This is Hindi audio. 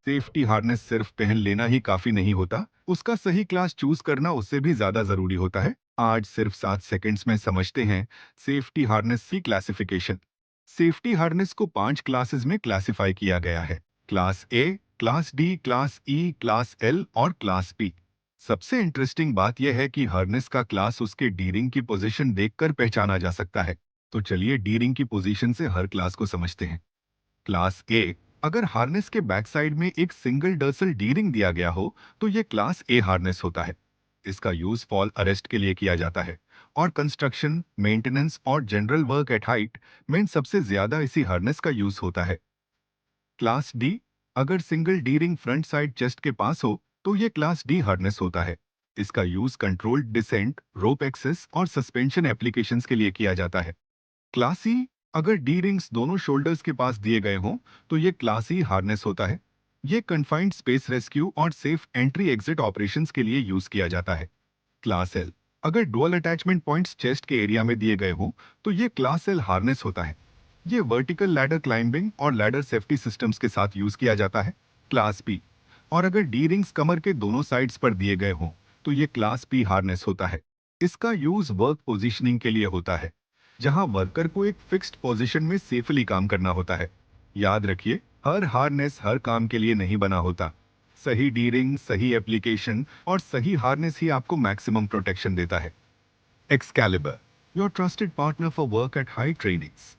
सेफ्टी हार्नेस सिर्फ पहन लेना ही काफी नहीं होता, उसका सही क्लास चूज करना उससे भी ज्यादा जरूरी होता है। आज सिर्फ 7 सेकंड्स में समझते हैं सेफ्टी हार्नेस की क्लासिफिकेशन। सेफ्टी हार्नेस को 5 क्लासेस में क्लासिफाई किया गया है। क्लास ए, क्लास डी, क्लास ई, क्लास एल और क्लास पी। सबसे इंटरेस्टिंग बात यह है कि हार्नेस का क्लास उसके डीरिंग की पोजीशन देखकर पहचाना जा सकता है। तो चलिए डीरिंग की पोजीशन से हर क्लास को समझते हैं। क्लास ए, अगर हार्नेस के बैक साइड में एक सिंगल डर्सल डी रिंग दिया गया हो तो यह क्लास ए हार्नेस होता है। इसका यूज फॉल अरेस्ट के लिए किया जाता है और कंस्ट्रक्शन, मेंटेनेंस और जनरल वर्क एट हाइट में सबसे ज्यादा इसी हार्नेस का यूज होता है। क्लास डी, अगर single D ring front side chest के पास हो तो यह क्लास डी हार्नेस होता है। इसका यूज कंट्रोल्ड डिसेंट, रोप एक्सेस और सस्पेंशन एप्लीकेशंस के लिए किया जाता है। क्लास ई, अगर डी रिंग्स दोनों शोल्डर्स के पास दिए गए हों तो ये क्लास ई हार्नेस होता है। ये कन्फाइंड स्पेस रेस्क्यू और सेफ एंट्री एग्जिट ऑपरेशंस के लिए यूज किया जाता है। क्लास एल, अगर डुअल अटैचमेंट पॉइंट्स चेस्ट के एरिया में दिए गए हों तो ये क्लास एल हार्नेस होता है। ये वर्टिकल लैडर क्लाइंबिंग और लैडर सेफ्टी सिस्टम्स के साथ यूज किया जाता है। क्लास पी, और अगर डी रिंग्स कमर के दोनों साइड्स पर दिए गए हों तो ये क्लास पी हार्नेस होता है। इसका यूज वर्क पोजीशनिंग के लिए होता है, जहां वर्कर को एक फिक्स्ड पोजीशन में सेफली काम करना होता है। याद रखिए, हर हार्नेस हर काम के लिए नहीं बना होता। सही डीरिंग, सही एप्लीकेशन और सही हार्नेस ही आपको मैक्सिमम प्रोटेक्शन देता है। Excalibur, your trusted partner for work at high trainings.